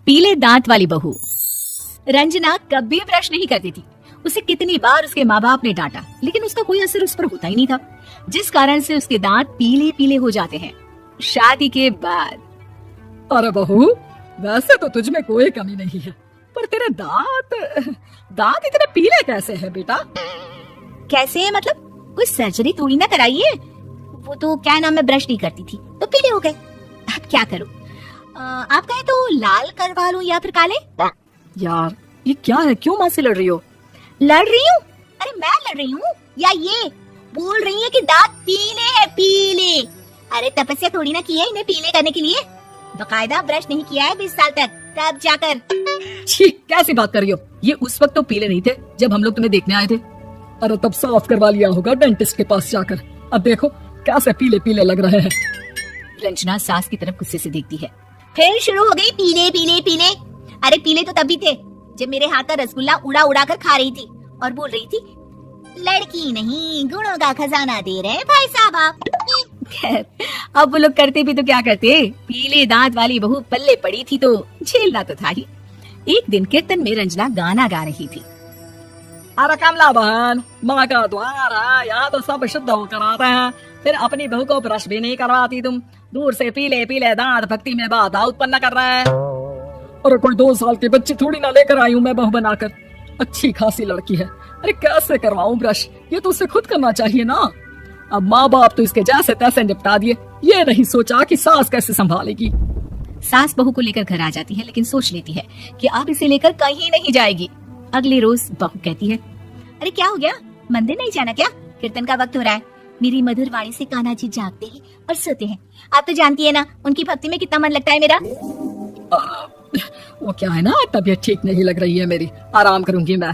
पीले दांत वाली बहू। रंजना कभी ब्रश नहीं करती थी। उसे कितनी बार उसके माँ बाप ने डांटा, लेकिन उसका कोई असर उस पर होता ही नहीं था, जिस कारण से उसके दांत पीले पीले हो जाते हैं। शादी के बाद अरे बहू, वैसे तो तुझ में कोई कमी नहीं है, पर तेरे दांत इतने पीले कैसे हैं बेटा? कैसे है मतलब? कोई सर्जरी थोड़ी ना कराई है। वो तो क्या नाम, मैं ब्रश नहीं करती थी तो पीले हो गए। अब क्या करूं? आप कहे तो लाल करवा लूं या फिर काले? यार ये क्या है, क्यों माँ से लड़ रही हो? लड़ रही हूँ? अरे मैं लड़ रही हूँ या ये बोल रही है कि दांत पीले हैं, पीले। अरे तपस्या थोड़ी ना की है इन्हें पीले करने के लिए। बकायदा ब्रश नहीं किया है 20 साल तक, तब जाकर। छी, कैसी बात कर रही हो? ये उस वक्त तो पीले नहीं थे जब हम लोग तुम्हें देखने आए थे। अरे तब साफ करवा लिया होगा डेंटिस्ट के पास जाकर। अब देखो कैसे पीले पीले लग रहे हैं। रंजना सास की तरफ गुस्से से देखती है। फिर शुरू हो गई पीले पीले पीले। अरे पीले तो तभी थे जब मेरे हाथ का रसगुल्ला उड़ा उड़ा कर खा रही थी और बोल रही थी, लड़की नहीं गुणों का खजाना दे रहे हैं भाई साहब आप। खैर, अब वो लोग करते भी तो क्या करते, पीले दांत वाली बहू पल्ले पड़ी थी तो झेलना तो था ही। एक दिन कीर्तन में रंजना गाना गा रही थी। अरे कमला बहन, माँ का द्वार है, यहाँ तो सब शुद्ध होकर आते हैं, फिर अपनी बहू को ब्रश भी नहीं करवाती तुम। दूर से पीले पीले दांत भक्ति में बाधा उत्पन्न कर रहे हैं। अरे कोई 2 साल की बच्ची थोड़ी ना लेकर आई हूँ मैं बहू बनाकर। अच्छी खासी लड़की है, अरे कैसे करवाऊं ब्रश? ये तो उसे खुद करना चाहिए ना। अब माँ बाप तो इसके जैसे तैसे निपटा दिए, ये नहीं सोचा कि सास कैसे संभालेगी। सास बहू को लेकर घर आ जाती है, लेकिन सोच लेती है कि अब इसे लेकर कहीं नहीं जाएगी। अगले रोज बहू कहती है, अरे क्या हो गया, मंदिर नहीं जाना क्या? कीर्तन का वक्त हो रहा है। मेरी मधुर वाणी से कान्हा जी जागते हैं और सोते हैं। आप तो जानती है ना उनकी भक्ति में कितना मन लगता है मेरा। वो क्या है ना, तबीयत ठीक नहीं लग रही है मेरी, आराम करूंगी मैं।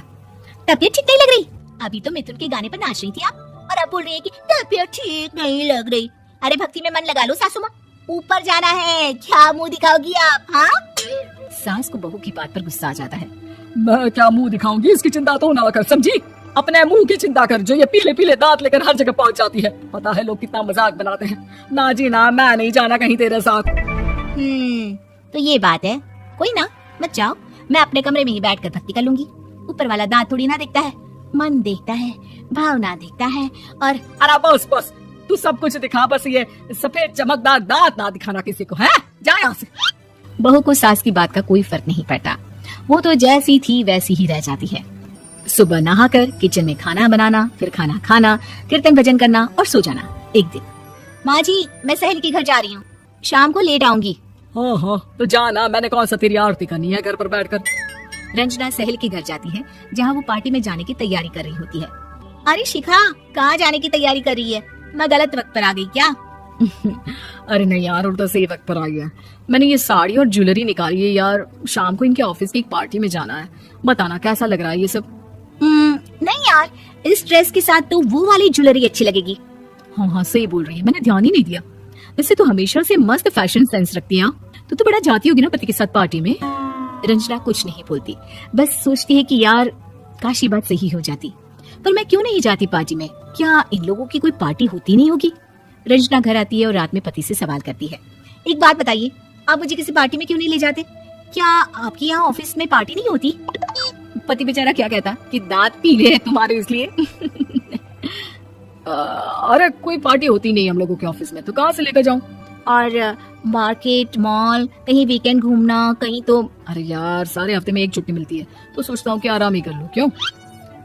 तबीयत ठीक नहीं लग रही? अभी तो मिथुन के गाने पर नाच रही थी आप, और अब बोल रही है कि तबीयत ठीक नहीं लग रही। अरे भक्ति में मन लगा लो सासू माँ, ऊपर जाना है, क्या मुंह दिखाओगी आप? हाँ? सास को बहू की बात पर गुस्सा आ जाता है। मैं क्या मुंह दिखाऊंगी, इसकी चिंता तो ना कर, समझी? अपने मुंह की चिंता कर, जो ये पीले पीले दांत लेकर हर जगह पहुंच जाती है। पता है लोग कितना मजाक बनाते हैं। ना जी ना, मैं नहीं जाना कहीं तेरे साथ। तो ये बात है, कोई ना, मत जाओ, मैं अपने कमरे में ही बैठकर भक्ति कर लूंगी। ऊपर वाला दांत थोड़ी ना देखता है, मन देखता है, भावना देखता है। और अरे बस बस, तू सब कुछ दिखा, बस ये सफेद चमकदार दांत ना दिखाना किसी को, है? जा यहाँ से। बहू को सास की बात का कोई फर्क नहीं पड़ता, वो तो जैसी थी वैसी ही रह जाती है। सुबह नहाकर किचन में खाना बनाना, फिर खाना खाना, कीर्तन भजन करना और सो जाना। एक दिन, माँ जी मैं सहेली के घर जा रही हूँ, शाम को लेट आऊंगी। हाँ हाँ तो जाना, मैंने कौन सा तेरी आरती करनी है घर पर बैठकर। रंजना सहेली के घर जाती है, जहाँ वो पार्टी में जाने की तैयारी कर रही होती है। अरे शिखा, कहाँ जाने की तैयारी कर रही है? मैं गलत वक्त पर आ गई क्या? अरे नहीं यार, उल्टा सही वक्त पर आई है। मैंने ये साड़ी और ज्वेलरी निकाली है यार, शाम को इनके ऑफिस की एक पार्टी में जाना है। बताना कैसा लग रहा है ये सब? नहीं यार, इस ड्रेस के साथ तो वो वाली ज्वेलरी अच्छी लगेगी। हाँ हाँ सही बोल रही है, मैंने ध्यान ही नहीं दिया। वैसे तो हमेशा से मस्त फैशन सेंस रखती है। तो बड़ा जाती होगी ना पति के साथ पार्टी में। रंजना कुछ नहीं बोलती, बस सोचती है कि यार काश ये बात सही हो जाती, पर मैं क्यों नहीं जाती पार्टी में? क्या इन लोगों की कोई पार्टी होती नहीं होगी? रंजना घर आती है और रात में पति से सवाल करती है, एक बात बताइए, आप मुझे किसी पार्टी में क्यों नहीं ले जाते? क्या आपकी यहाँ ऑफिस में पार्टी नहीं होती? पति बेचारा क्या कहता कि दांत पीले हैं तुम्हारे इसलिए। अरे कोई पार्टी होती नहीं हम लोगों के ऑफिस में, तो कहाँ से लेकर जाऊँ? और मार्केट, मॉल, कहीं वीकेंड घूमना, कहीं तो। अरे यार सारे हफ्ते में एक छुट्टी मिलती है, तो सोचता हूँ कि आराम ही कर लूँ। क्यों?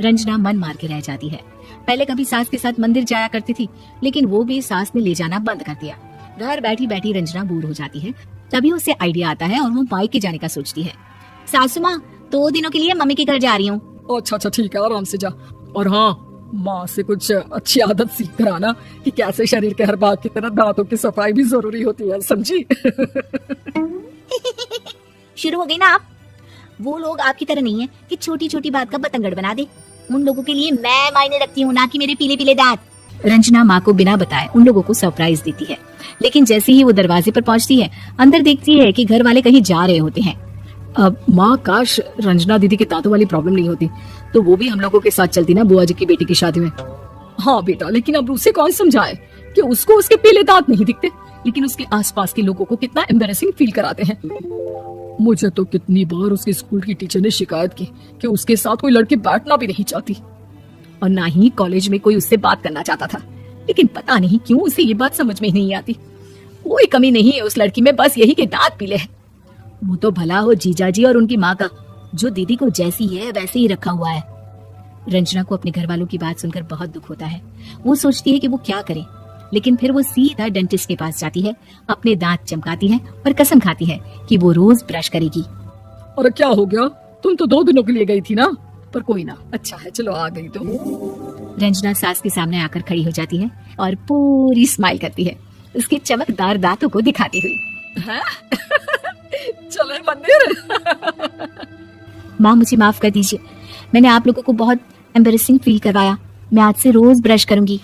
रंजना मन मार के रह जाती है। पहले कभी सास के साथ मंदिर जाया करती थी, लेकिन वो भी सास ने ले जाना बंद कर दिया। घर बैठी बैठी रंजना बोर हो जाती है, तभी उसे आइडिया आता है और वो मायके जाने का सोचती है। सासू माँ, 2 दिनों के लिए मम्मी के घर जा रही हूँ। अच्छा ठीक है, आराम से जा। और हाँ, माँ से कुछ अच्छी आदत सीख कर आना कि कैसे शरीर के हर भाग की तरह दांतों की सफाई भी जरूरी होती है, समझी? शुरू हो गई ना आप। वो लोग आपकी तरह नहीं है कि छोटी छोटी बात का बतंगड़ बना दे। उन लोगों के लिए मैं मायने रखती हूँ, ना कि मेरे पीले पीले दांत। रंजना माँ को बिना बताए उन लोगों को सरप्राइज देती है, लेकिन जैसे ही वो दरवाजे पर पहुँचती है, अंदर देखती है कि घर वाले कहीं जा रहे होते हैं। अब माँ, काश रंजना दीदी के दांतों वाली प्रॉब्लम नहीं होती, तो वो भी हम लोगों के साथ चलती ना बुआ जी की बेटी की शादी में। हाँ बेटा, लेकिन अब उसे कौन समझाए कि उसको उसके पीले दांत नहीं दिखते, लेकिन उसके आसपास के लोगों को कितना एम्बैरेसिंग फील कराते हैं। मुझे तो कितनी बार उसके स्कूल की टीचर ने शिकायत की कि उसके साथ कोई लड़की बैठना भी नहीं चाहती, और ना ही कॉलेज में कोई उससे बात करना चाहता था। लेकिन पता नहीं क्यों उसे ये बात समझ में नहीं आती। कोई कमी नहीं है उस लड़की में, बस यही कि दांत पीले हैं। वो तो भला हो जीजा जी और उनकी माँ का, जो दीदी को जैसी है वैसे ही रखा हुआ है। रंजना को अपने घर वालों की बात सुनकर बहुत दुख होता है। वो सोचती है कि वो क्या करे, लेकिन फिर वो सीधा डेंटिस्ट के पास जाती है, अपने दांत चमकाती है और कसम खाती है कि वो रोज ब्रश करेगी। अरे क्या हो गया, तुम तो 2 दिनों के लिए गई थी ना। पर कोई ना, अच्छा है, चलो आ गई तो। रंजना सास के सामने आकर खड़ी हो जाती है और पूरी स्माइल करती है, उसके चमकदार दांतों को दिखाती हुई। चले मंदिर। माँ मुझे माफ कर दीजिए, मैंने आप लोगों को बहुत एम्बैरेसिंग फील करवाया। मैं आज से रोज ब्रश करूंगी।